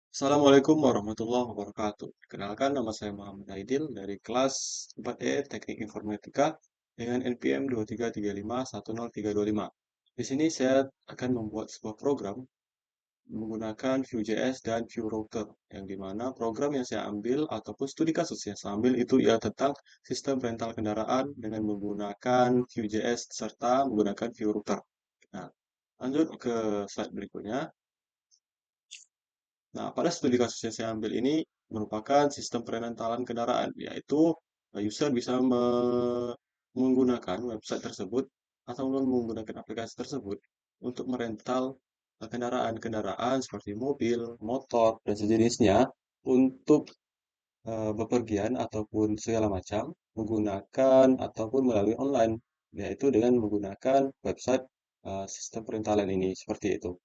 Assalamualaikum warahmatullahi wabarakatuh. Kenalkan nama saya Muhammad Aidil dari kelas 4E Teknik Informatika dengan NPM 23351035. Di sini saya akan membuat sebuah program menggunakan Vue.js dan Vue Router, yang dimana program yang saya ambil ataupun studi kasus yang saya ambil itu ya tentang sistem rental kendaraan dengan menggunakan Vue.js serta menggunakan Vue Router. Nah, lanjut ke slide berikutnya. Nah, pada studi kasus yang saya ambil ini merupakan sistem perentalan kendaraan, yaitu user bisa menggunakan website tersebut atau menggunakan aplikasi tersebut untuk merental kendaraan-kendaraan seperti mobil, motor, dan sejenisnya untuk bepergian ataupun segala macam menggunakan ataupun melalui online, yaitu dengan menggunakan website sistem perentalan ini seperti itu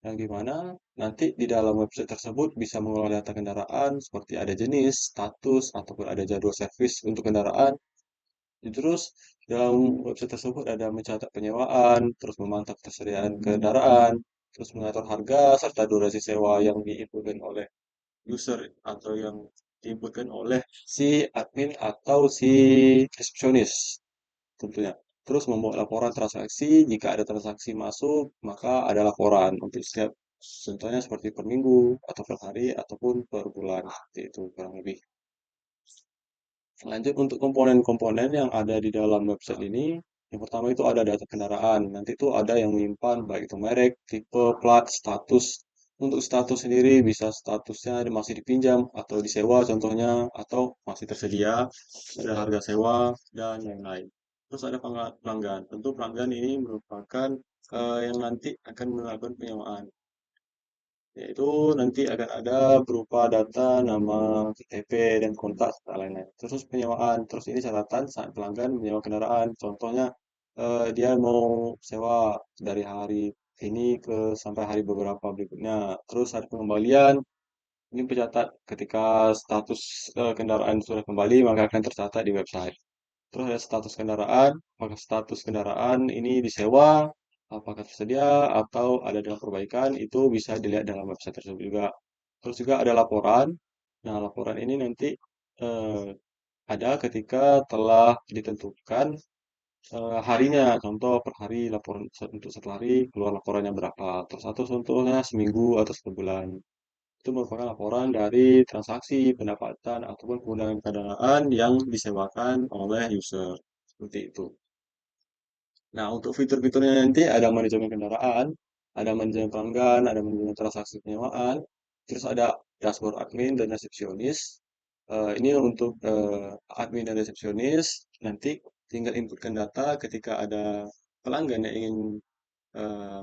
yang dimana nanti di dalam website tersebut bisa mengelola data kendaraan seperti ada jenis, status, ataupun ada jadwal servis untuk kendaraan. Terus dalam website tersebut ada mencatat penyewaan, terus memantau ketersediaan kendaraan, terus mengatur harga serta durasi sewa yang diinputkan oleh user atau yang diinputkan oleh si admin atau si resepsionis tentunya. Terus membuat laporan transaksi, jika ada transaksi masuk, maka ada laporan untuk setiap contohnya seperti per minggu, atau per hari, ataupun per bulan, seperti itu kurang lebih. Lanjut untuk komponen-komponen yang ada di dalam website ini, yang pertama itu ada data kendaraan. Nanti itu ada yang menyimpan baik itu merek, tipe, plat, status. Untuk status sendiri bisa statusnya masih dipinjam atau disewa contohnya, atau masih tersedia, ada harga sewa, dan lain-lain. Terus ada pelanggan. Tentu pelanggan ini merupakan yang nanti akan melakukan penyewaan. Yaitu nanti akan ada berupa data, nama, KTP, dan kontak, dan lain-lain. Terus penyewaan, terus ini catatan saat pelanggan menyewa kendaraan. Contohnya, dia mau sewa dari hari ini ke sampai hari beberapa berikutnya. Terus ada pengembalian, ini pencatat ketika status kendaraan sudah kembali, maka akan tercatat di website. Terus ada status kendaraan, apakah status kendaraan ini disewa, apakah tersedia, atau ada dalam perbaikan, itu bisa dilihat dalam website tersebut juga. Terus juga ada laporan. Nah, laporan ini nanti eh, ada ketika telah ditentukan harinya. Contoh per hari laporan untuk satu hari keluar laporannya berapa. Terus satu contohnya seminggu atau satu bulan. Itu merupakan laporan dari transaksi, pendapatan, ataupun penggunaan kendaraan yang disewakan oleh user. Seperti itu. Nah, untuk fitur-fiturnya nanti ada manajemen kendaraan, ada manajemen pelanggan, ada manajemen transaksi penyewaan, terus ada dashboard admin dan resepsionis. Ini untuk admin dan resepsionis, nanti tinggal inputkan data ketika ada pelanggan yang ingin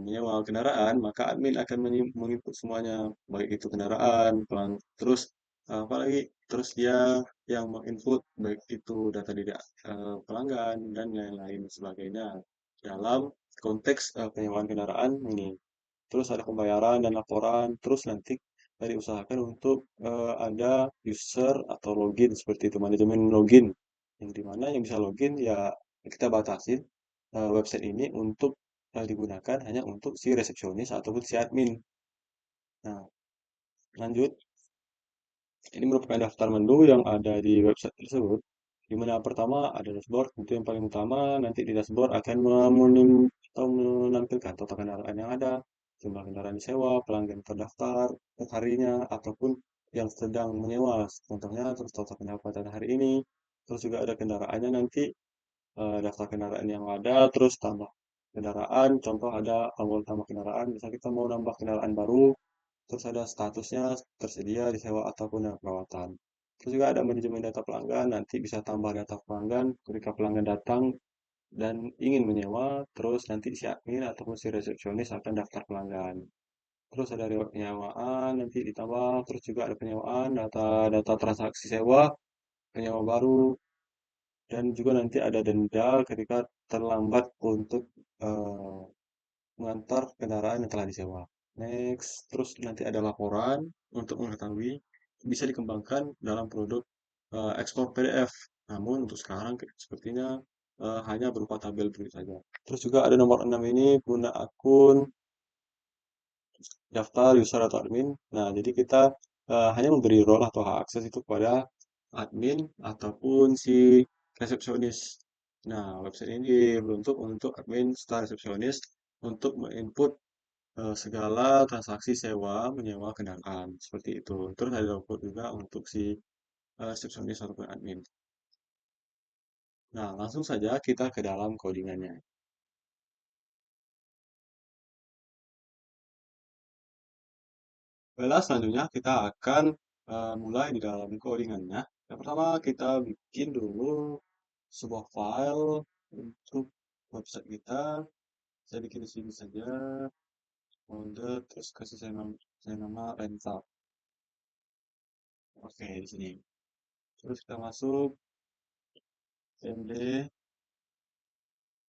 menyewa kendaraan, maka admin akan menginput semuanya, baik itu kendaraan, terus apalagi terus dia yang menginput baik itu data di pelanggan dan lain-lain sebagainya dalam konteks penyewaan kendaraan ini. Terus ada pembayaran dan laporan, terus nanti diusahakan untuk ada user atau login seperti itu, manajemen login, yang dimana yang bisa login ya kita batasin website ini untuk digunakan hanya untuk si resepsionis ataupun si admin. Nah, lanjut. Ini merupakan daftar menu yang ada di website tersebut. Di mana pertama ada dashboard, itu yang paling utama. Nanti di dashboard akan atau menampilkan total kendaraan yang ada, jumlah kendaraan disewa, pelanggan terdaftar, harinya, ataupun yang sedang menyewa. Contohnya, terus total pendapatan hari ini. Terus juga ada kendaraannya nanti, daftar kendaraan yang ada, terus tambah kendaraan. Contoh ada awal tambah kendaraan, misal kita mau nambah kendaraan baru, terus ada statusnya tersedia disewa ataupun yang perawatan. Terus juga ada manajemen data pelanggan, nanti bisa tambah data pelanggan ketika pelanggan datang dan ingin menyewa, terus nanti si admin ataupun si resepsionis akan daftar pelanggan. Terus ada riwayat penyewaan, nanti ditambah, terus juga ada penyewaan, data-data transaksi sewa, penyewa baru, dan juga nanti ada denda ketika terlambat untuk eh, mengantar kendaraan yang telah disewa. Next, terus nanti ada laporan untuk mengetahui bisa dikembangkan dalam produk ekspor PDF. Namun untuk sekarang sepertinya hanya berupa tabel begitu saja. Terus juga ada nomor 6 ini guna akun daftar user atau admin. Nah, jadi kita hanya memberi role atau hak akses itu kepada admin ataupun si resepsionis. Nah, website ini dibentuk untuk admin serta resepsionis untuk menginput segala transaksi sewa menyewa kendaraan seperti itu. Terus ada output juga untuk si resepsionis ataupun admin. Nah, langsung saja kita ke dalam codingannya. Baiklah, selanjutnya kita akan mulai di dalam codingannya. Yang pertama kita bikin dulu sebuah file untuk website kita. Saya bikin di sini saja folder, terus kasih saya nama rental. Oke, di sini. Terus kita masuk cmd.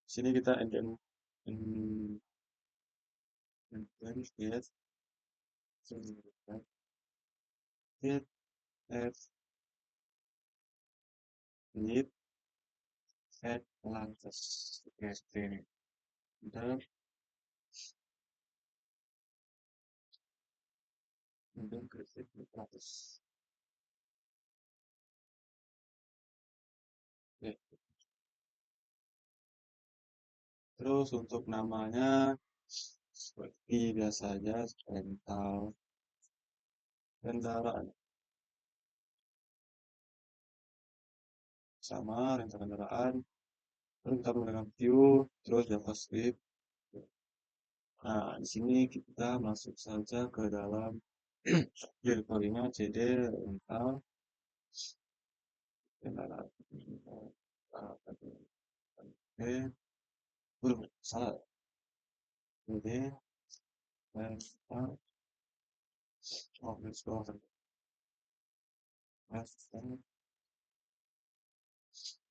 Sini kita get get add need add lantas. Oke, seperti ini. Dan kemudian kreatif lantas. Oke. Terus untuk namanya seperti biasanya rental kendaraan sama rental kendaraan. Terus kita menggunakan view, terus JavaScript. Nah, di sini kita masuk saja ke dalam direktorinya cd rental kendaraan. Oke, salah. Cd rental, oh, let's go.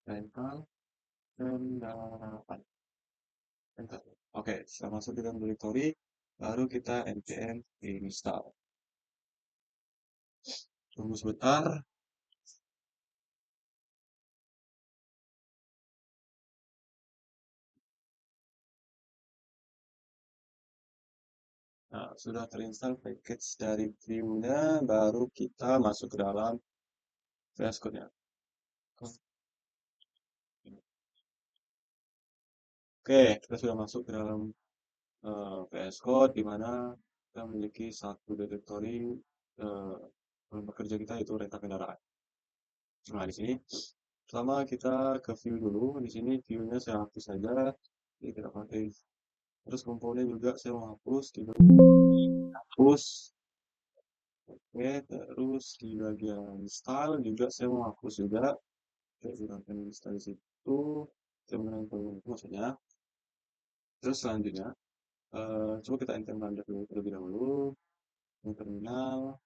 Rental kendaraan. Enter. Oke, setelah masuk di dalam directory, baru kita npm install. Tunggu sebentar. Nah, sudah terinstall package dari view-nya, baru kita masuk ke dalam VS Code-nya. Oke, kita sudah masuk ke dalam VS Code, di mana kita memiliki satu directory bekerja kita itu rental kendaraan. Nah, di sini pertama kita ke view dulu. Di sini view-nya saya hapus saja. Jadi kita pakai. Terus komponen juga saya mau hapus, kita hapus. Oke, terus di bagian style juga saya mau hapus juga. Saya gunakan style di situ. Saya menggunakan kolom itu maksudnya. Terus selanjutnya, coba kita enter tanda dulu terlebih dahulu. Yang terminal,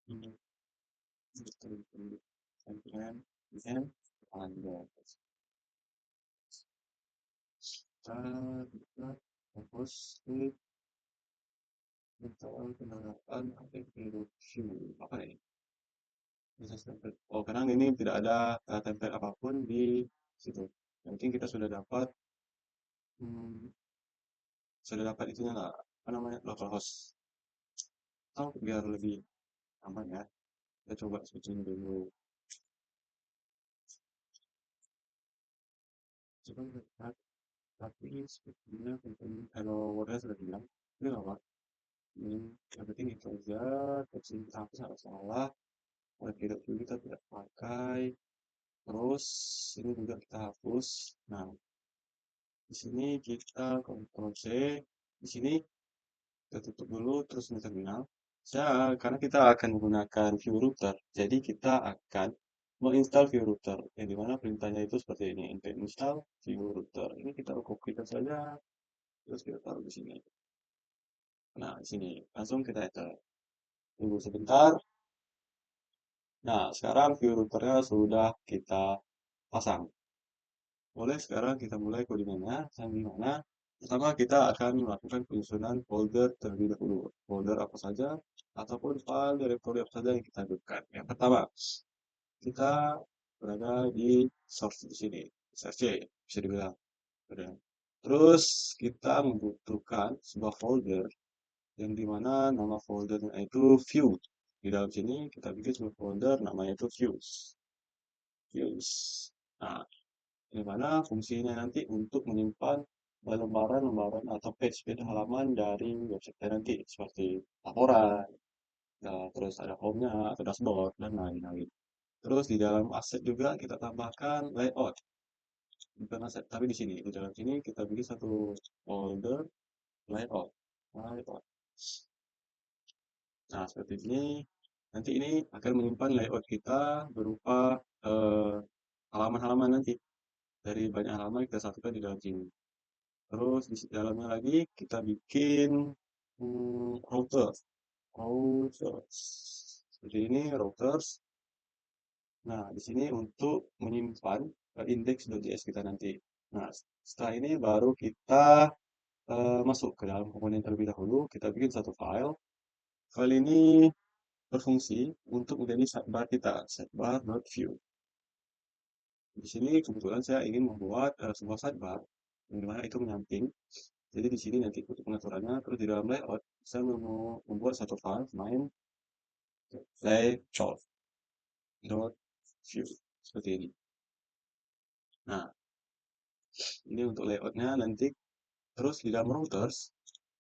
ini, enter, tanda. Kita hapus, klik, install kendaraan, review. Apa ini? Proses template. Oh, karena ini tidak ada template apapun di situ. Mungkin kita hmm, sudah dapat itunya nggak? Apa namanya? Localhost. Atau biar lebih aman ya. Kita coba switching dulu. Coba lihat. Tapi sepertinya hello world sudah bilang. Ini nggak apa? Ini yang penting itu aja. Tapi kita salah salah. Kalau tidak kita tidak pakai. Terus ini juga kita hapus. Nah, di sini kita Ctrl C. Di sini kita tutup dulu terus ini terminal. Karena kita akan menggunakan view router, jadi kita akan menginstal view router, yang dimana perintahnya itu seperti ini, npm install view router. Ini kita copy saja, terus kita taruh di sini. Nah, di sini langsung kita enter. Tunggu sebentar. Nah, sekarang view routernya sudah kita pasang. Boleh sekarang kita mulai codingannya, sambil mana pertama kita akan melakukan penyusunan folder terlebih dahulu. Folder apa saja, ataupun file directory apa saja yang kita butuhkan. Yang pertama, kita berada di source di sini, search bisa dibilang. Terus kita membutuhkan sebuah folder yang dimana nama foldernya itu view. Di dalam sini kita bikin sebuah folder namanya itu views. Nah, di mana fungsinya nanti untuk menyimpan lembaran-lembaran atau page-page halaman dari website nanti seperti laporan, ya, terus ada home-nya atau dashboard dan lain-lain. Terus di dalam aset juga kita tambahkan layout, bukan aset, tapi di sini di dalam sini kita bikin satu folder layout. Layout. Nah, seperti ini. Nanti ini akan menyimpan layout kita berupa eh, halaman-halaman nanti. Dari banyak halaman kita satukan di dalam sini. Terus di dalamnya lagi kita bikin router. Routers. Seperti ini routers. Nah, di sini untuk menyimpan index.js kita nanti. Nah, setelah ini baru kita masuk ke dalam komponen terlebih dahulu. Kita bikin satu file. File ini berfungsi untuk menjadi sidebar kita, sidebar.view. Di sini kebetulan saya ingin membuat sebuah sidebar, di mana itu menyamping. Jadi di sini nanti untuk pengaturannya, terus di dalam layout, saya mau membuat satu file main layout.view seperti ini. Nah, ini untuk layoutnya nanti. Terus di dalam routers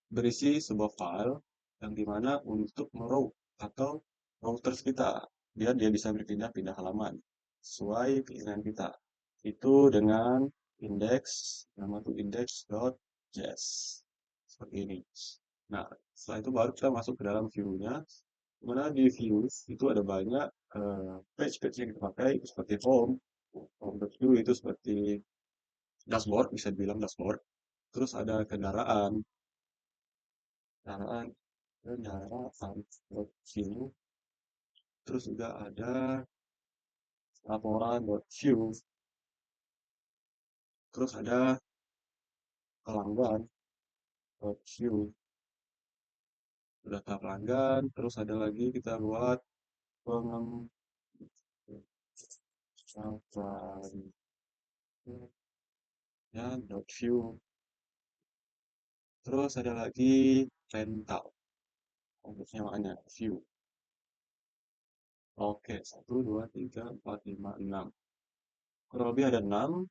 berisi sebuah file yang dimana untuk meroute atau routers kita biar dia bisa berpindah-pindah halaman sesuai keinginan kita. Itu dengan index nama itu index.js seperti ini. Nah, setelah itu baru kita masuk ke dalam view-nya. Dimana di views itu ada banyak page-page yang kita pakai seperti home.view itu seperti dashboard, bisa dibilang dashboard. Terus ada kendaraan, kendaraan.view. Terus juga ada laporan.view. Terus ada pelanggan.view. Data pelanggan. Terus ada lagi kita buat pengembang ya .view. Terus ada lagi rental. Untuk nyamaannya view. Oke, 1, 2, 3, 4, 5, 6. Kurang lebih ada 6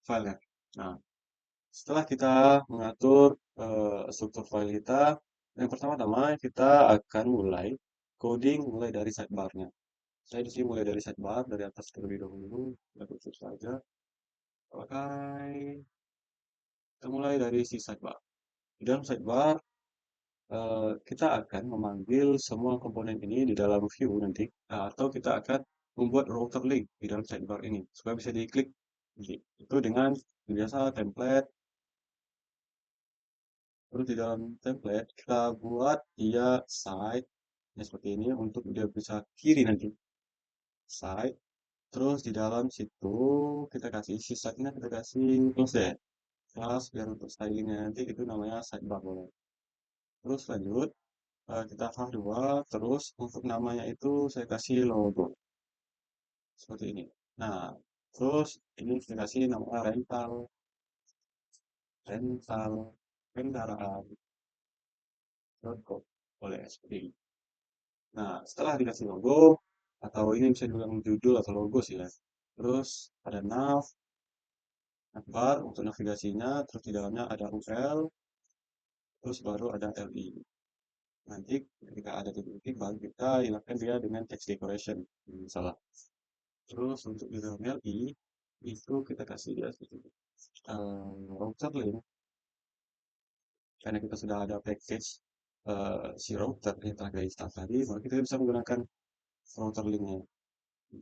filenya. Nah, setelah kita mengatur struktur file kita, yang pertama-tama kita akan mulai coding mulai dari sidebar-nya. Saya di sini mulai dari sidebar, dari atas terlebih dahulu, kita tutup saja. Pakai, kita mulai dari si sidebar. Di dalam sidebar, kita akan memanggil semua komponen ini di dalam view nanti, atau kita akan membuat router link di dalam sidebar ini, supaya bisa diklik. Itu dengan biasa template. Terus di dalam template kita buat dia side ya seperti ini untuk dia bisa kiri nanti side. Terus di dalam situ kita kasih sisanya kita kasih close deh. Kelas biar untuk stylingnya nanti itu namanya sidebar boleh. Terus lanjut kita hapus dua. Terus untuk namanya itu saya kasih logo seperti ini. Nah, terus ini kita kasih nama rental kendaraan. Boleh seperti ini. Nah, setelah dikasih logo, atau ini bisa dibilang judul atau logo sih ya. Terus ada navbar untuk navigasinya, terus di dalamnya ada URL, terus baru ada LI. Nanti ketika ada titik-titik baru kita hilangkan dia dengan text decoration, misalnya. Terus untuk di dalam LI, itu kita kasih dia seperti router link, karena kita sudah ada package si router yang telah kita install tadi, maka kita bisa menggunakan router linknya.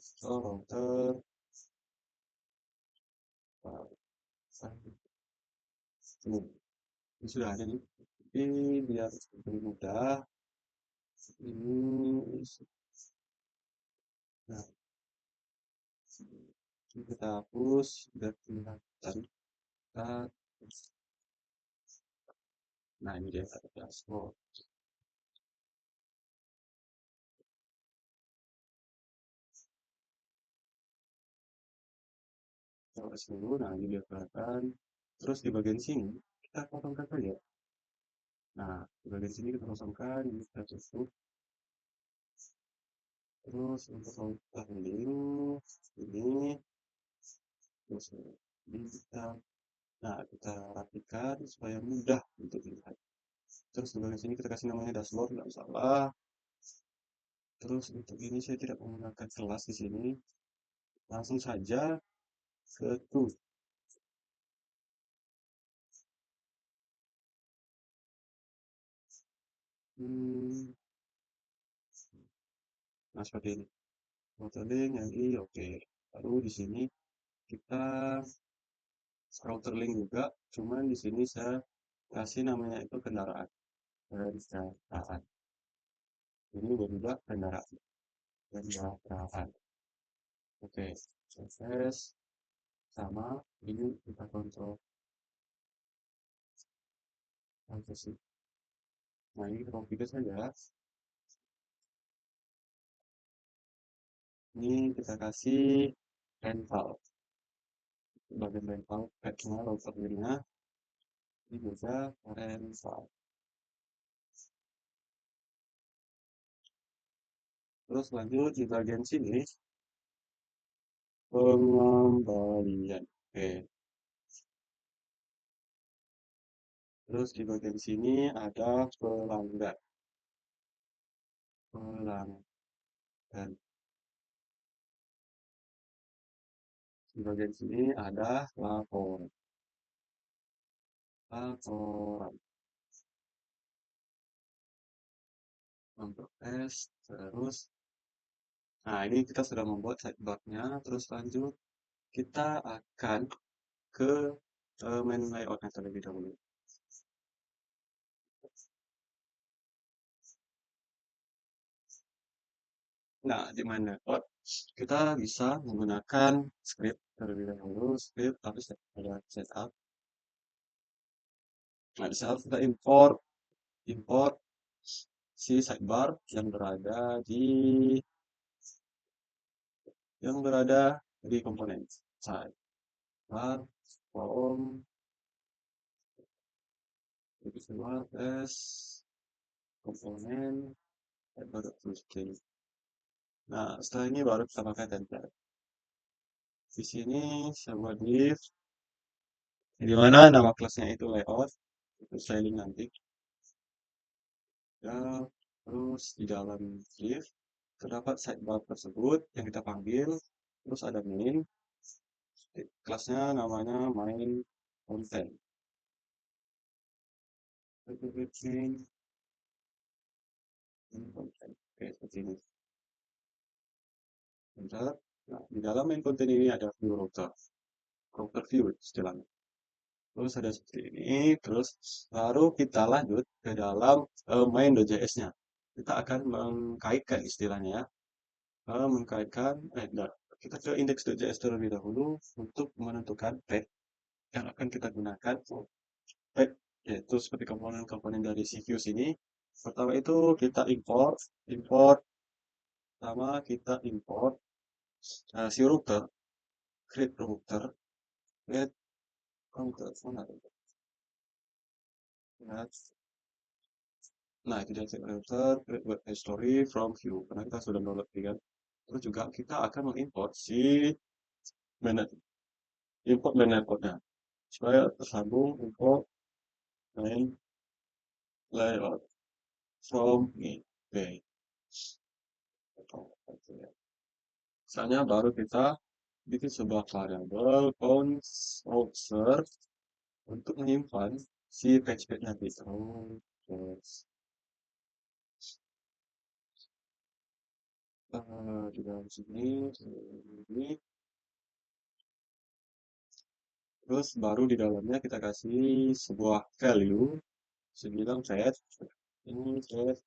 So, router ini sudah ada nih. Tapi biar lebih mudah, ini nah, ini kita hapus biar kelihatan. Kita, nah ini dia ada dashboard. Kita hapus dulu, nah ini dia kelihatan. Terus di bagian sini kita potong saja. Nah, di bagian sini kita kosongkan, ini kita tutup. Terus untuk kita dulu, ini, terus ini kita, nah kita rapikan supaya mudah untuk dilihat. Terus di bagian sini kita kasih namanya dashboard, nggak masalah. Terus untuk ini saya tidak menggunakan kelas di sini, langsung saja ke tool. Hmm, nah seperti ini. Modeling yang ini oke. Lalu di sini kita router link juga, cuman di sini saya kasih namanya itu kendaraan. Kendaraan. Ini juga kendaraan. Kendaraan. Oke, sukses sama ini kita kontrol sih. Nah ini kita configure saja. Ini kita kasih rental. Bagian rental, packnya, routernya, ini juga rental. Terus lanjut di bagian sini pengembalian. Oke, terus di bagian sini ada pelanggan. Pelanggan. Di bagian sini ada laporan. Laporan untuk tes. Terus, nah ini kita sudah membuat sidebar-nya. Terus lanjut, kita akan ke menu layout-nya terlebih dahulu. Nah, di mana layout kita bisa menggunakan script terlebih dahulu. Script, tapi ada setup. Nah, di saat kita import import si sidebar yang berada di komponen sidebar form itu semua tes komponen sidebar string. Nah, setelah ini baru kita pakai template. Di sini saya buat div di mana nama kelasnya itu layout, itu styling nanti. Ya, terus di dalam div terdapat sidebar tersebut yang kita panggil, terus ada main, kelasnya namanya main content. Main content. Oke, seperti ini. Bentar. Nah, di dalam main content ini ada view router view istilahnya. Terus ada seperti ini, terus baru kita lanjut ke dalam main.js-nya. Kita akan mengkaitkan istilahnya ya. Mengkaitkan, enggak. Kita ke index.js terlebih dahulu untuk menentukan tag yang akan kita gunakan. Tag yaitu seperti komponen-komponen dari si views ini. Pertama itu kita import, pertama kita import si router, create router, create router, mana itu? Nah, itu dia router, create web history from view, karena kita sudah download kan. Terus juga kita akan mengimport si mainnet, import mainnet code-nya supaya tersambung import main layout from page. Misalnya baru kita bikin sebuah variabel browser untuk menyimpan si page nanti. Terus di dalam sini, ini, terus baru di dalamnya kita kasih sebuah value, sebilang set, ini set,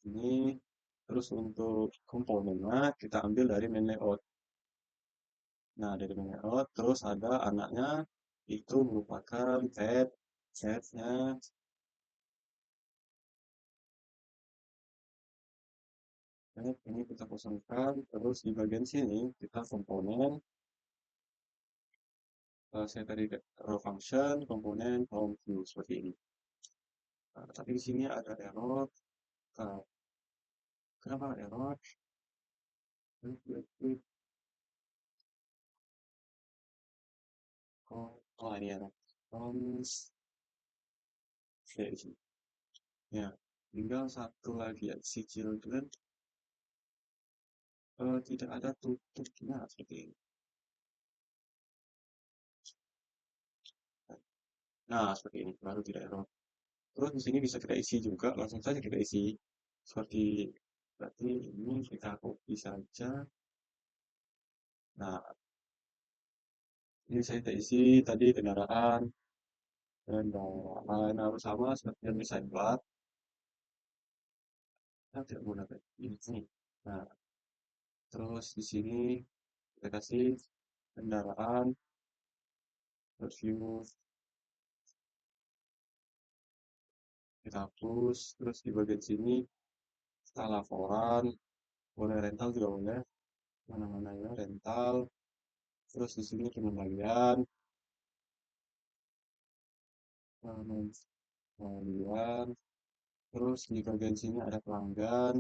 ini, terus untuk komponennya kita ambil dari main layout. Nah, dari main layout, terus ada anaknya, itu merupakan setnya. Ini kita kosongkan, terus di bagian sini kita komponen, saya tadi raw function, komponen home view seperti ini. Nah, tapi di sini ada error. Nah, kenapa ada error? Klik, klik, klik. Oh, ini error. Terus, oke, ya, tinggal satu lagi ya, si children tidak ada tutupnya seperti ini. Nah, seperti ini, baru tidak error. Terus di sini bisa kita isi juga, langsung saja kita isi. Seperti, berarti ini kita copy saja. Nah, ini saya kita isi tadi kendaraan, dan kendaraan harus sama seperti yang bisa buat. Kita tidak menggunakan ini. Nah, terus di sini kita kasih kendaraan, review, kita hapus, terus di bagian sini kita laporan, boleh rental juga boleh, mana-mana ya rental, terus di sini pengembalian, pengembalian, terus di bagian sini ada pelanggan,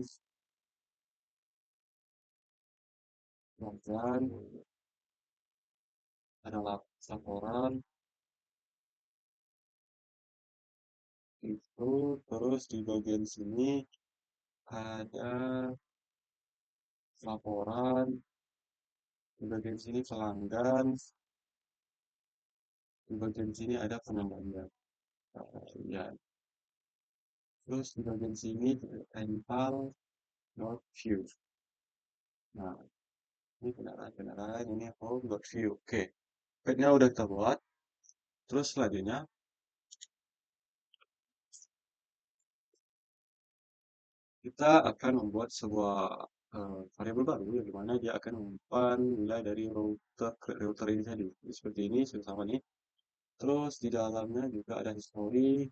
ada laporan, itu, terus di bagian sini ada laporan, di bagian sini pelanggan, di bagian sini ada pengembalian. Ya, terus di bagian sini rental not view. Nah, ini kendaraan-kendaraan ini home dot view. Oke, petnya udah kita buat. Terus selanjutnya kita akan membuat sebuah variabel baru yang dimana dia akan menyimpan nilai dari router ke router ini tadi. Seperti ini, sama nih. Terus di dalamnya juga ada history.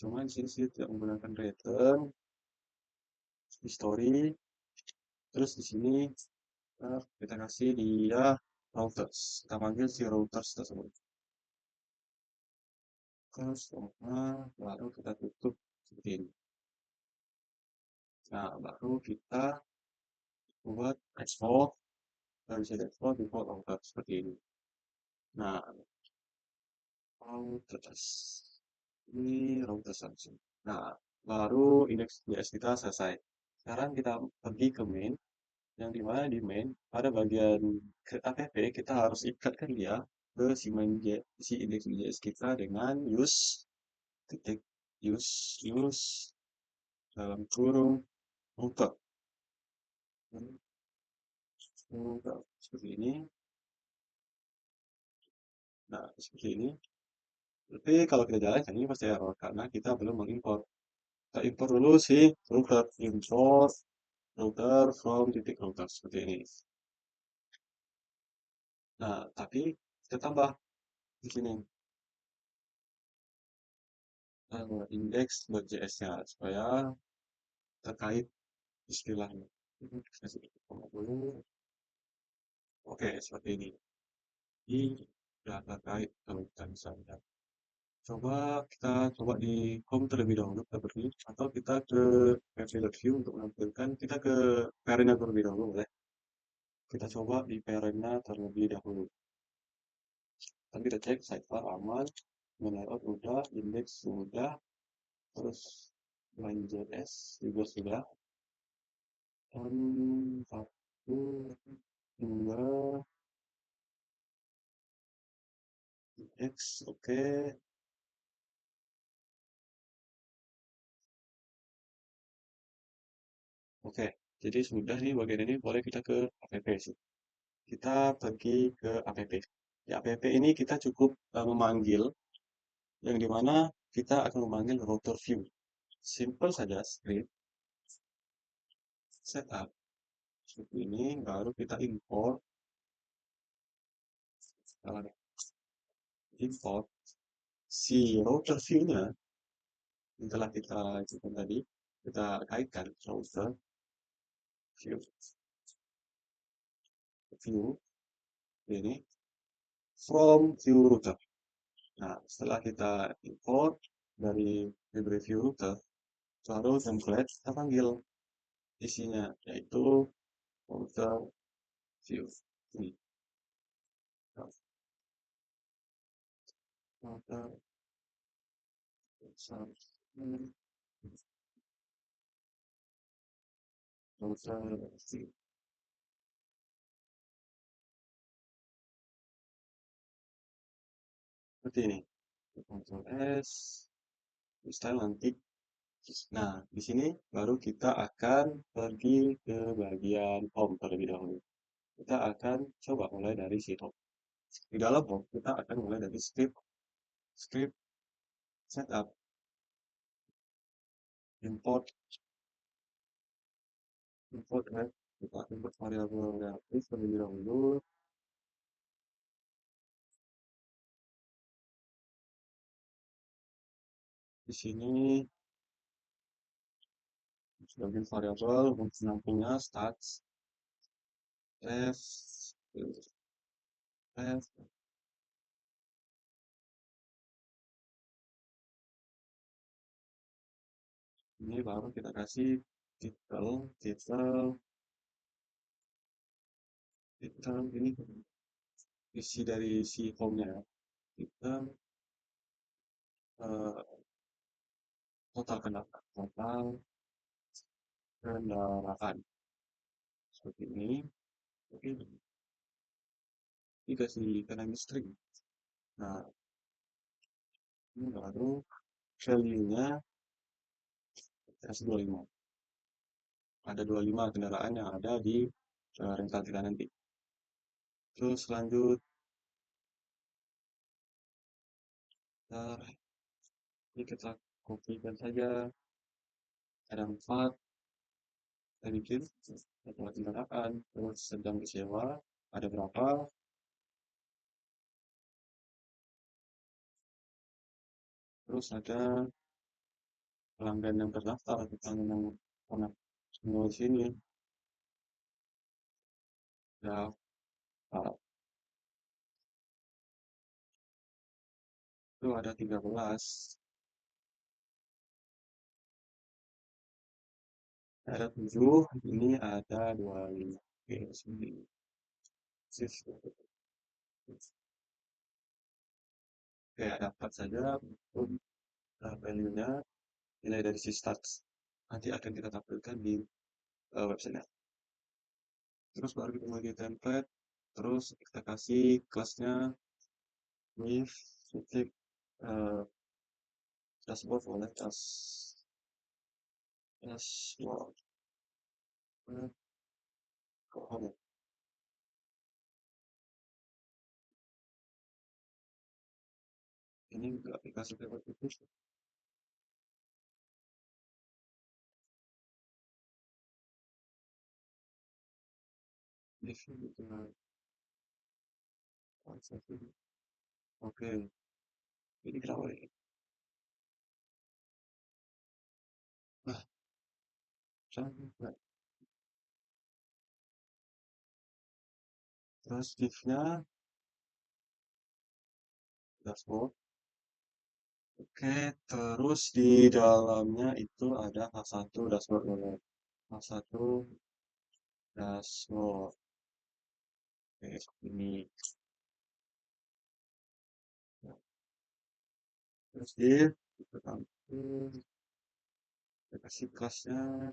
Cuman di sini saya tidak menggunakan return history. Terus di sini kita kasih dia routers. Kita panggil si routers tersebut. Terus baru kita tutup seperti ini. Nah, baru kita buat export dan bisa export default router seperti ini. Nah, routers ini router Samsung. Nah, baru indeks JS kita selesai. Sekarang kita pergi ke main, yang dimana di main pada bagian ke app kita harus ikatkan dia ke si main si indeks JS kita dengan use titik use dalam kurung router. Seperti ini. Nah, seperti ini. Tapi kalau kita jalankan ini pasti error karena kita belum mengimport. Kita import dulu si router, import router from titik router seperti ini. Nah, tapi kita tambah di sini index.js-nya supaya terkait istilahnya. Kasih koma dulu. Oke, seperti ini. Ini sudah terkait kalau kita misalnya. Kita coba di home terlebih dahulu, kita pergi, atau kita ke pv.view untuk menampilkan, kita ke parent terlebih dahulu, boleh. Kita coba di parent terlebih dahulu. Tapi kita cek sidebar aman, layout udah, index sudah, terus line JS juga sudah. Satu, dua, X, oke. Oke, jadi sudah nih bagian ini boleh kita ke app sih. Kita pergi ke app. Di app ini kita cukup memanggil yang dimana kita akan memanggil router view. Simple saja script setup seperti ini, baru kita import si router view-nya yang telah kita lakukan tadi, kita kaitkan router view ini from view router. Nah, setelah kita import, dari library view router, baru template kita panggil isinya, yaitu router view. Ini, router view, router view. Seperti ini. Ctrl S, style nanti. Nah, di sini baru kita akan pergi ke bagian home terlebih dahulu. Kita akan coba mulai dari situ. Di dalam home, kita akan mulai dari script setup, import, import, kita import variabel reaktif terlebih dahulu. Di sini sebagai variabel fungsinya stats, f, f, ini baru kita kasih titel ini isi dari si home-nya. Titel eh, total kendaraan seperti ini. Oke, ini kasih karena ini string. Nah, ini baru value-nya kasih 25. Ada 25 kendaraan yang ada di rental kita nanti. Terus lanjut, ini kita kopikan saja. Ada 4, kita bikin satu kendaraan. Terus sedang disewa, ada berapa? Terus ada pelanggan yang terdaftar atau pelanggan yang pernah semua di sini. Ya, itu ada 13. Ada 7, ini ada 25. Oke, sini. Oke, ada 4 saja untuk value-nya, nilai dari si stats. Nanti akan kita tampilkan di website-nya. Terus baru kita lagi template, terus kita kasih kelasnya with titik dashboard oleh dashboard home. Ini aplikasi template itu oke, ini kenapa ini? Nah, sampai terus div-nya dashboard. Oke, terus di dalamnya itu ada H1 dashboard oleh H1 dashboard. Oke, ini. Terus kita tampil, kita kasih kelasnya,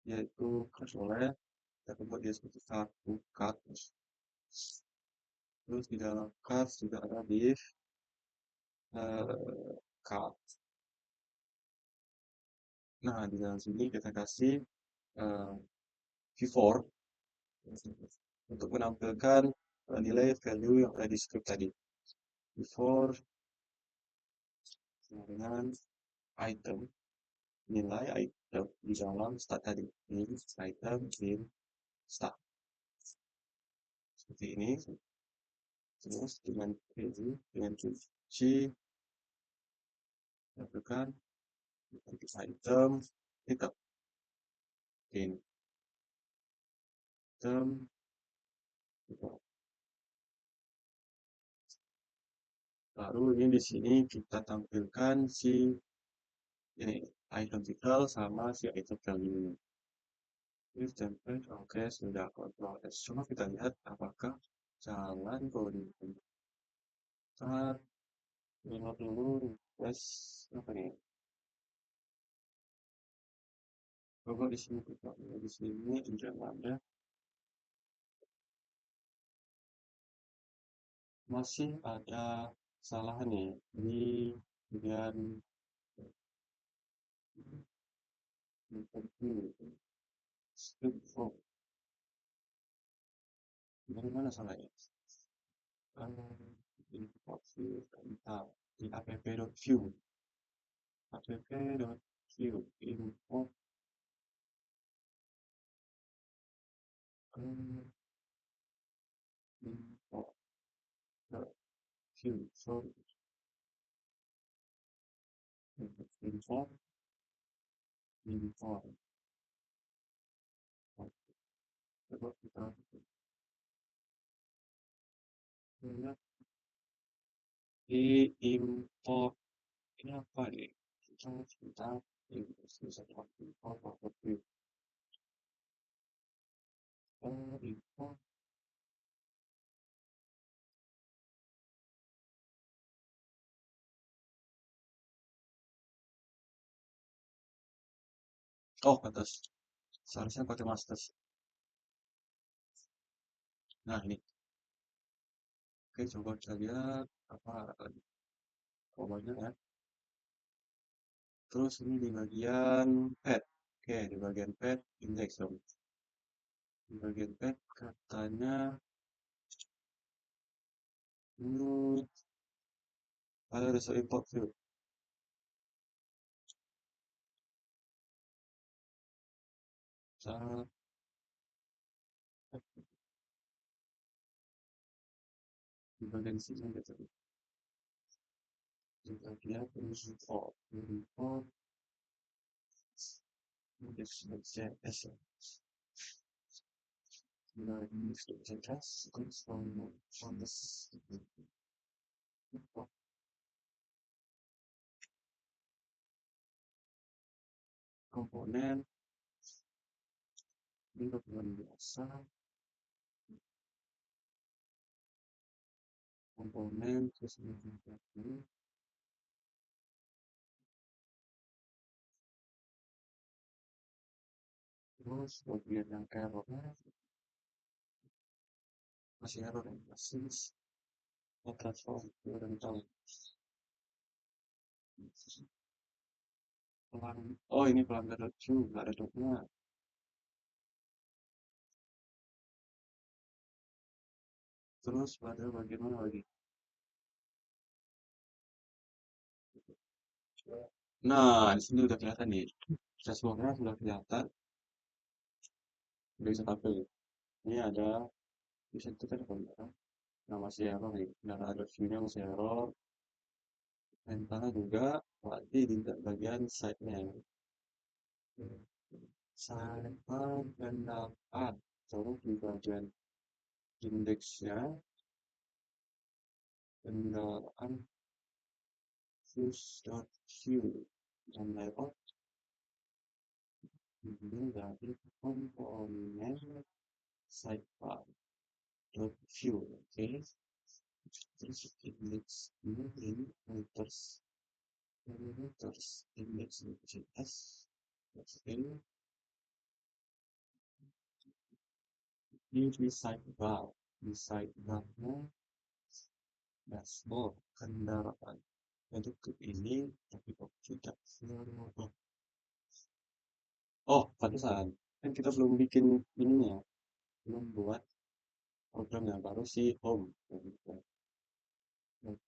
yaitu kelas oleh, kita buat dia seperti kartu cards. Terus di dalam cards juga ada div card. Nah, di dalam sini kita kasih v4 untuk menampilkan nilai value yang ada di script tadi. Before dengan item, nilai item di dalam stat tadi. Ini item in stat. Seperti ini. Terus dengan kunci lakukan item item in item Baru ini di sini kita tampilkan si ini item title sama si item value. If template, oke, sudah kontrol S. Coba kita lihat apakah jalan kalau di saat dulu request apa nih? Coba di sini kita lihat di sini jalannya masih ada kesalahan nih di bagian interview script form. Dari mana salahnya? Import view tentang di app.view app.view import import view so import import coba kita lihat di import ini apa nih kita bisa import view import oh pantas seharusnya pakai master. Nah ini oke coba kita lihat apa lagi pokoknya ya. Terus ini di bagian pet. Oke, di bagian pet index dong. Di bagian pet katanya ada result import field. Cara di bagian sini gitu. Di bagian import index.js. Nah, index.js comes from this komponen ini dokumen biasa komponen terus ini terus bagian yang errornya masih error yang masih transform dan oh ini pelanggaran juga ada dotnya terus pada bagian mana lagi nah di sini udah kelihatan nih dashboardnya sudah kelihatan udah bisa tampil ini ada bisa itu kan apa nah masih error nih dan ada view-nya masih error dan tanah juga berarti di bagian side-nya sidebar pendapat terus di bagian indeksnya kendaraan view dan layout ini dari komponen sidebar view oke terus indeks ini meters indeks JS ini di sidebarnya dashboard kendaraan untuk ini tapi kok tidak oh pantesan kan kita belum bikin ininya belum buat program yang baru sih home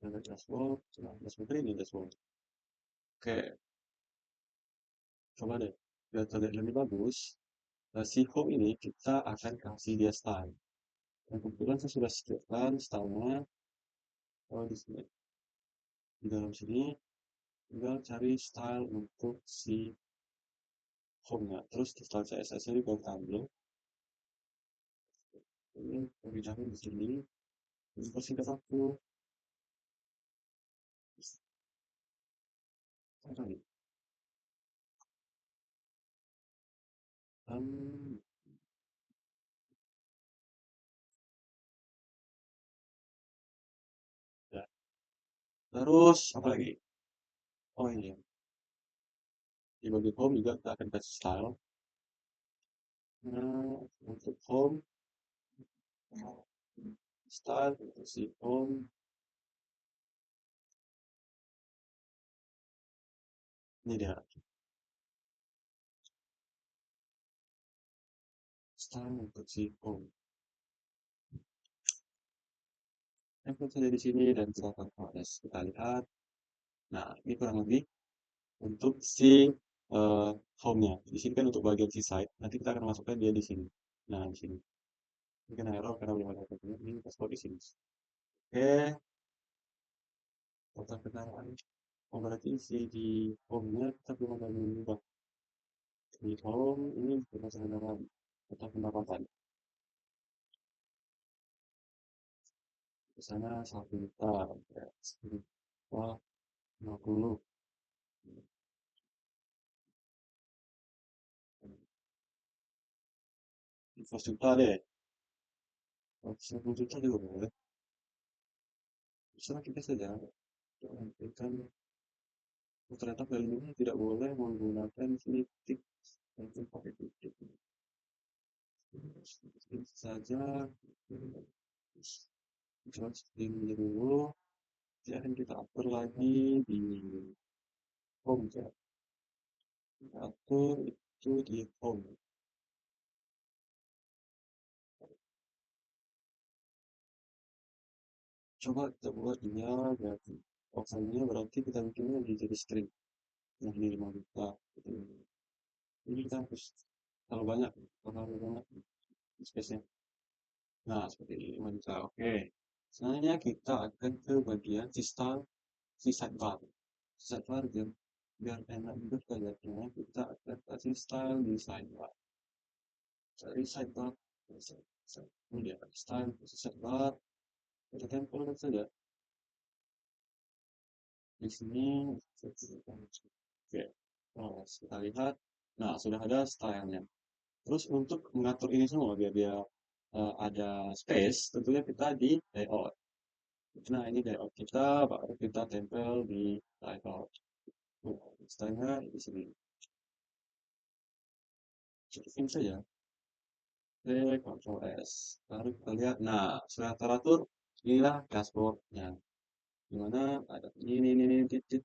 ada dashboard nah dashboard ini dashboard oke coba deh biar terlihat lebih bagus nah, si home ini kita akan kasih dia style dan kebetulan saya sudah sediakan stylenya oh di sini di dalam sini tinggal cari style untuk si home-nya terus di style CSS ini baru ambil ini pembicaraan di sini ini persingkat aku Apa nih? Hmm, ya. Terus apa lagi? Oh iya, di bagian home juga kita akan kasih style. Nah, untuk home, style, kasih home, ini dia, style untuk si home. Template saja di sini dan kita akan proses. Kita lihat. Nah, ini kurang lebih untuk si home-nya. Di sini kan untuk bagian si site. Nanti kita akan masukkan dia di sini. Nah, di sini. Ini kan error karena belum ada papernya. Ini password di sini. Oke, total kendaraan. Oh, berarti si di home-nya kita belum ada yang mengubah. Di home ini kita kendaraan. Total pendapatan. Di sana 1 juta. Ya, 1 juta 50. Infrastruktur deh. 1 juta juga boleh. Misalnya kita saja. Kan oh, ternyata value-nya tidak boleh menggunakan titik untuk pakai titik. Ini saja coba setting dulu. Nanti akan kita atur lagi di home ya. Kita atur itu di home. Coba kita buat dia berarti opsinya berarti kita bikinnya di jadi string yang ini 5 juta. Ini kita harus terlalu banyak space-nya. Nah, seperti ini 5 juta. Oke. Selanjutnya kita akan ke bagian sistem si sidebar. Sidebar biar enak juga kayaknya kita akan kasih style di sidebar. Cari sidebar. Ini dia style di sidebar. Kita tempelkan saja di sini. Oke. Oh, kita lihat. Nah, sudah ada stylenya. Terus untuk mengatur ini semua biar dia ada space, tentunya kita di layout. Nah, ini layout kita, baru kita tempel di layout. Stylenya di sini. Cekin saja. Ctrl S. Lalu kita lihat, nah, sudah teratur. Inilah dashboardnya. Dimana ada ini, titik.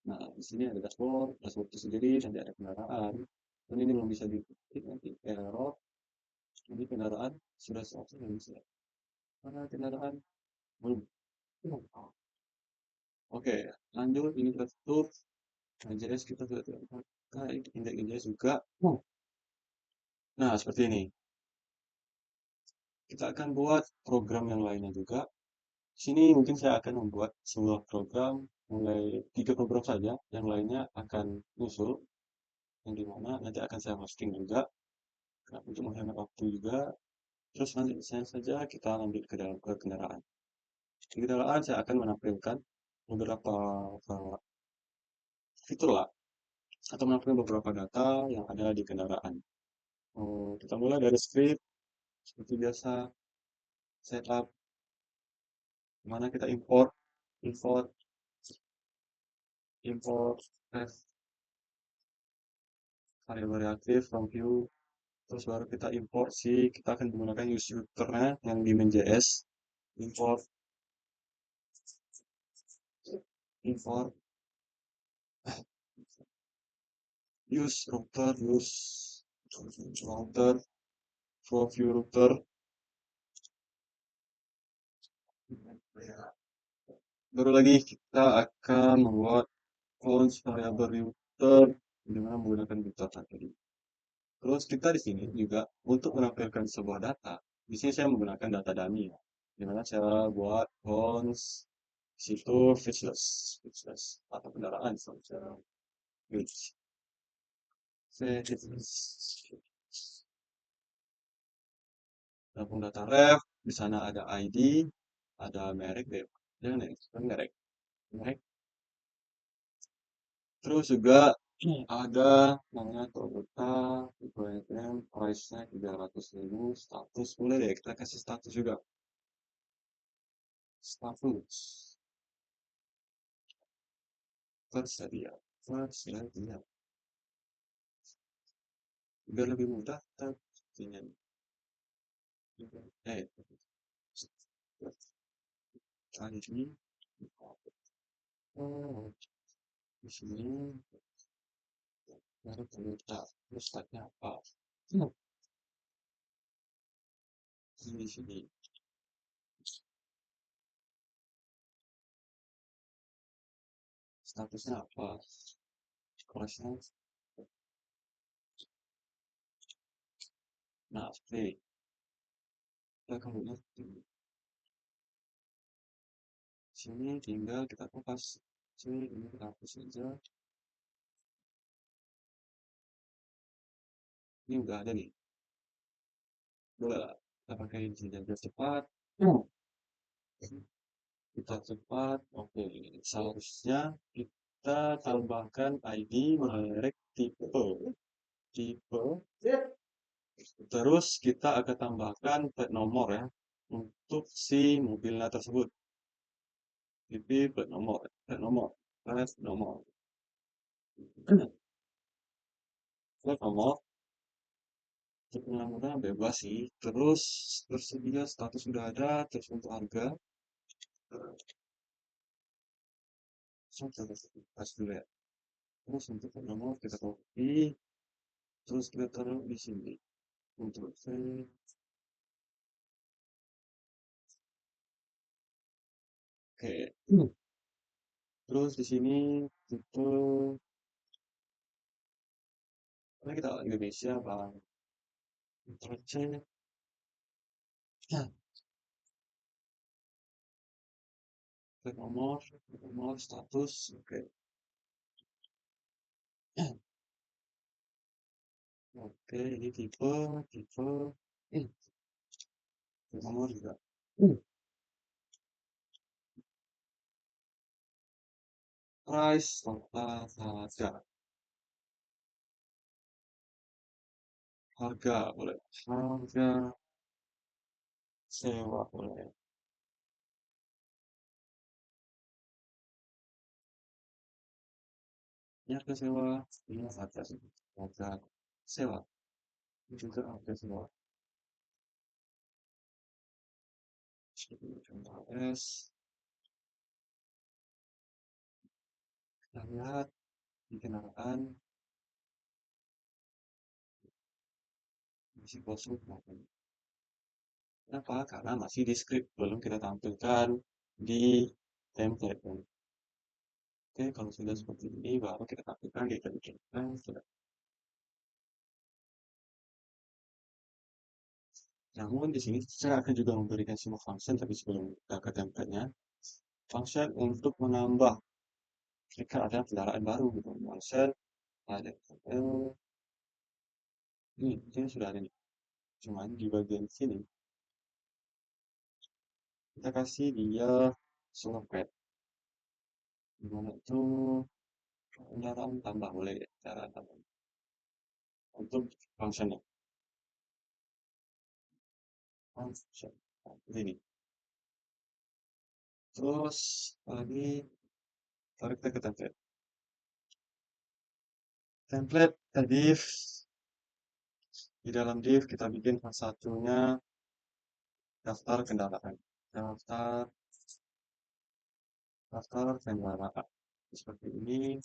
Nah, di sini ada dashboard itu sendiri, nanti ada kendaraan. Dan ini belum bisa diketik nanti error. Ini kendaraan sudah 100 yang bisa. Mana kendaraan belum. Oke, lanjut ini kita tutup. Nah, JS kita sudah tidak pakai indeks JS juga. Nah, seperti ini. Kita akan buat program yang lainnya juga. Sini mungkin saya akan membuat sebuah program, mulai 3 program saja, yang lainnya akan nyusul, yang dimana nanti akan saya hosting juga, untuk menghemat waktu juga. Terus nanti saya saja kita lanjut ke dalam ke kendaraan. Di kendaraan saya akan menampilkan beberapa fitur lah, atau menampilkan beberapa data yang ada di kendaraan. Oh, kita mulai dari script, seperti biasa, setup, mana kita import, import, variable reaktif from view. Terus baru kita import kita akan menggunakan use routernya yang di main.js. Import, import, use router, from view router. Baru lagi kita akan membuat cons variable router dengan menggunakan router tadi. Terus kita di sini juga untuk menampilkan sebuah data. Di sini saya menggunakan data dummy ya. Dimana saya buat cons situ fitness atau kendaraan secara which Gabung data ref, di sana ada ID, ada merek deh. Jangan ya, kan merek. Merek Terus juga ada namanya Toyota tipe M, price-nya 300.000, status boleh deh kita kasih status juga. Status first tadi ya, first ya, dia biar lebih mudah kita punya eh kali ini oh di sini baru Toyota terus startnya apa. Hmm, ini di sini statusnya apa, kelasnya. Nah oke, kita kalau ngerti sini tinggal kita kupas sini, ini kita hapus saja. Ini udah ada nih, boleh lah kita pakai sini biar cepat. Hmm. Kita cepat, oke. Seharusnya kita tambahkan ID, merek, tipe, terus kita akan tambahkan plat nomor ya untuk si mobilnya tersebut. Tipe, plat nomor, plat nomor. Untuk pengamatan bebas sih. Terus tersedia status sudah ada, terus untuk harga, kita kasih dulu ya. Terus untuk plat nomor kita copy, terus kita taruh di sini. Untuk save. Oke. Terus di sini tipe, karena kita Indonesia bang, terus cek, ya, klik nomor, status, oke, oke, ini tipe, eh, klik nomor juga, price, total harga boleh, harga sewa boleh, ini harga sewa, ini harga sewa, ini juga harga sewa, seperti contoh S, kita lihat di kendaraan, isi kosong, kenapa? Karena masih di script, belum kita tampilkan di template. Oke, kalau sudah seperti ini, baru kita tampilkan di template. Sudah. Namun di sini saya akan juga memberikan semua function, tapi sebelum kita ke template-nya, function untuk menambah jika ada kendaraan baru gitu. Function ada ini sudah ada nih. Cuman di bagian sini kita kasih dia slope dimana itu kendaraan tambah boleh ya, cara tambah untuk functionnya function. Nah, ini terus lagi tarik ke template. Template div, di dalam div kita bikin salah satunya daftar kendaraan, daftar daftar kendaraan seperti ini.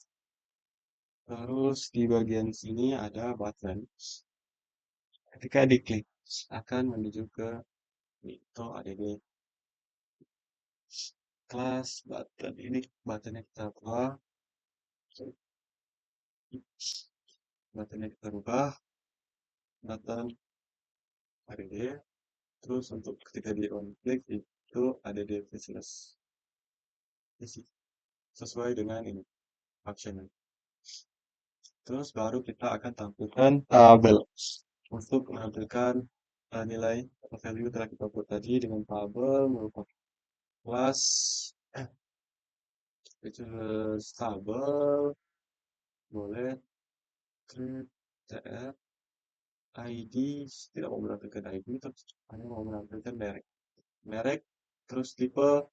Terus di bagian sini ada button, ketika diklik akan menuju ke itu ada di kelas button. Ini buttonnya kita ubah, buttonnya kita ubah button add, terus untuk ketika di on click itu ada di faceless sesuai dengan ini function. Terus baru kita akan tampilkan tabel untuk menampilkan nilai atau value telah kita buat tadi dengan tabel merupakan kelas itu tabel boleh create TR, ID, tidak mau menampilkan ID, terus hanya mau menampilkan merek. Merek, terus tipe,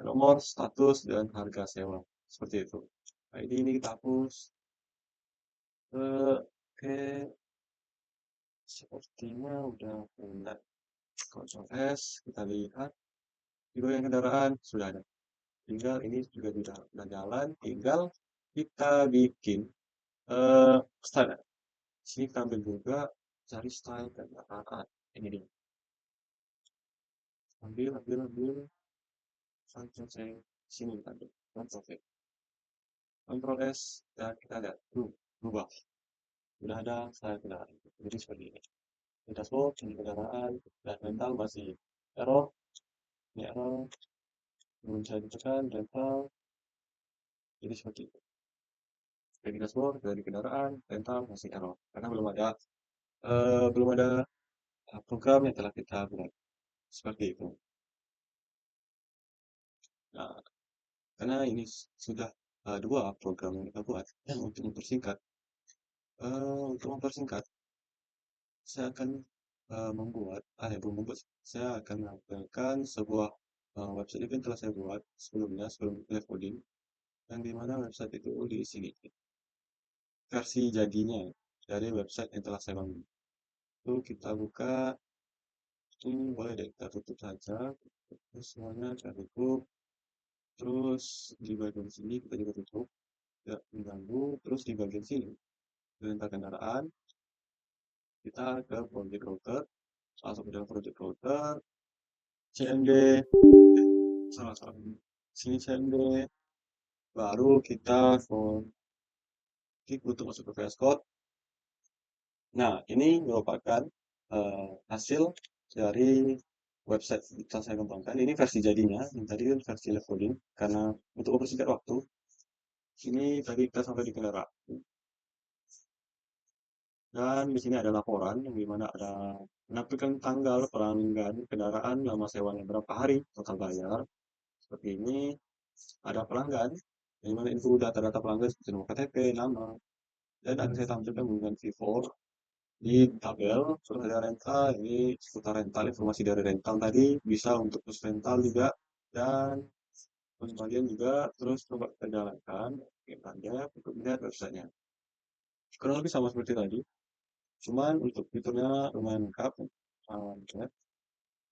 nomor, status, dan harga sewa. Seperti itu. ID ini kita hapus. Oke, sepertinya udah benar. Ctrl S, kita lihat. Juga yang kendaraan sudah ada. Tinggal ini juga sudah jalan. Tinggal kita bikin style. Sini kita ambil juga cari style kendaraan. Ini dia. Ambil. Sampai sini kita ambil. Ctrl V. Ctrl S dan kita lihat. Berubah. Sudah ada style kendaraan. Jadi seperti ini. Di dashboard, ini kendaraan, dan rental masih error. Ini error. Belum bisa ditekan, rental. Jadi seperti itu. Dari dashboard, dari kendaraan, rental masih error. Karena belum ada program yang telah kita buat. Seperti itu. Nah, karena ini sudah dua program yang kita buat. Dan untuk mempersingkat, saya akan belum membuat, saya akan menampilkan sebuah website yang telah saya buat sebelumnya, sebelum live coding, yang dimana website itu di sini. Versi jadinya dari website yang telah saya bangun. Itu kita buka, ini boleh deh kita tutup saja. Terus semuanya kita tutup. Terus di bagian sini kita juga tutup, tidak mengganggu. Terus di bagian sini, perintah kendaraan, kita ke project router, masuk ke dalam project router, CMD, salah sini CMD, baru kita klik untuk masuk ke VS Code. Nah, ini merupakan hasil dari website yang saya kembangkan. Ini versi jadinya, yang tadi kan versi live coding, karena untuk mempersingkat waktu, ini tadi kita sampai di kendaraan. Dan di sini ada laporan yang dimana ada menampilkan tanggal pelanggan kendaraan, lama sewanya berapa hari, total bayar. Seperti ini ada pelanggan, yang dimana info data-data pelanggan seperti nomor KTP, nama, dan akan saya tampilkan menggunakan V4 di tabel. Terus ada rental, ini seputar rental, informasi dari rental tadi bisa untuk terus rental juga, dan pengembalian juga. Terus coba kita jalankan, kita lihat untuk melihat websitenya. Kurang lebih sama seperti tadi. Cuman untuk fiturnya lumayan lengkap,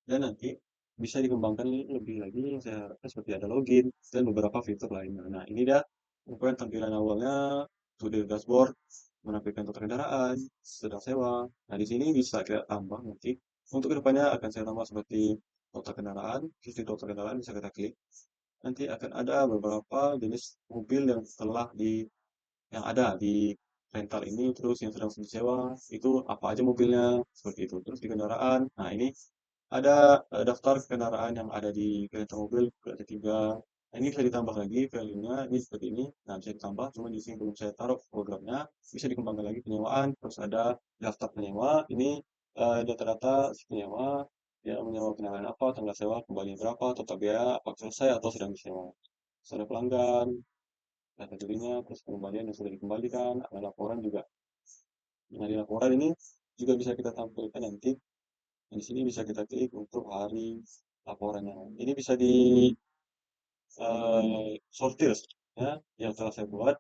dan nanti bisa dikembangkan lebih lagi. Saya harapkan seperti ada login dan beberapa fitur lainnya. Nah, ini dah ukuran tampilan awalnya untuk di dashboard, menampilkan total kendaraan, sedang sewa. Nah, di sini bisa kita tambah nanti. Untuk kedepannya akan saya tambah seperti total kendaraan, history total kendaraan bisa kita klik. Nanti akan ada beberapa jenis mobil yang ada di rental ini, terus yang sedang disewa itu apa aja mobilnya, seperti itu. Terus di kendaraan, nah ini ada daftar kendaraan yang ada di kereta mobil, ada 3. Nah, ini bisa ditambah lagi value-nya, ini seperti ini. Nah, bisa ditambah, cuma di sini belum saya taruh programnya. Bisa dikembangkan lagi penyewaan, terus ada daftar penyewa. Ini data-data si penyewa, ya menyewa kendaraan apa, tanggal sewa, kembali berapa, total biaya, apakah selesai atau sedang disewa. Terus ada pelanggan, data dirinya, terus pengembalian yang sudah dikembalikan, ada laporan juga. Nah, di laporan ini juga bisa kita tampilkan nanti. Di sini bisa kita klik untuk hari laporannya. Ini bisa di sortir ya, yang telah saya buat.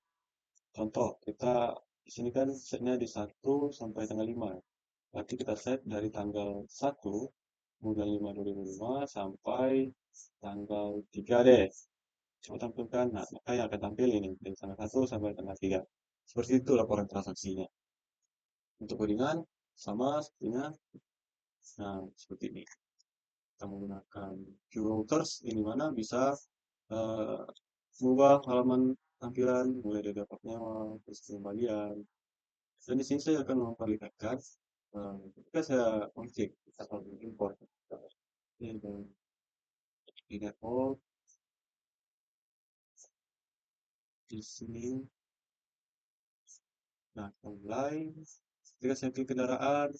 Contoh, kita di sini kan setnya di 1 sampai tanggal 5. Berarti kita set dari tanggal 1 bulan 5 2005 sampai tanggal 3 deh. Coba tampilkan. Nah, maka yang akan tampil ini dari tanggal 1 sampai tanggal 3. Seperti itu laporan transaksinya. Untuk codingan sama sepertinya. Nah, seperti ini. Kita menggunakan Q-routers ini mana bisa eh, mengubah halaman tampilan mulai dari dapat nyawa, terus pengembalian. Dan di sini saya akan memperlihatkan ketika saya mengcek atau import ini di default di sini. Nah, mulai ketika saya klik kendaraan,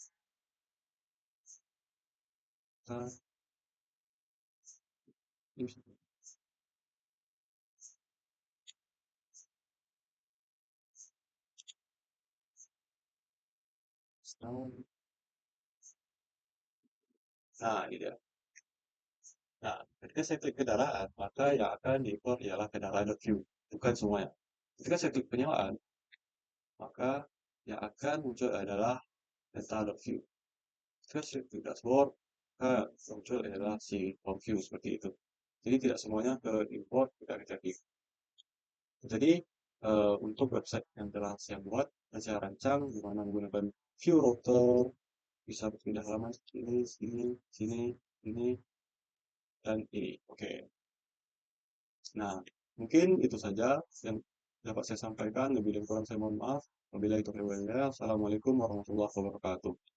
nah, ini Nah, ini dia. Nah, ketika saya klik kendaraan, maka yang akan diimport ialah kendaraan.view, bukan semuanya. Ketika saya klik penyewaan, maka yang akan muncul adalah data.view. Ketika saya klik dashboard, maka muncul adalah si home view seperti itu. Jadi tidak semuanya ke import, tidak kita klik. Jadi untuk website yang telah saya buat dan saya rancang di mana menggunakan view router, bisa berpindah halaman sini, sini, sini, ini, dan ini. Oke. Nah, mungkin itu saja yang dapat saya sampaikan. Lebih dan kurang saya mohon maaf. Wabillahi taufiq wal hidayah. Assalamualaikum warahmatullahi wabarakatuh.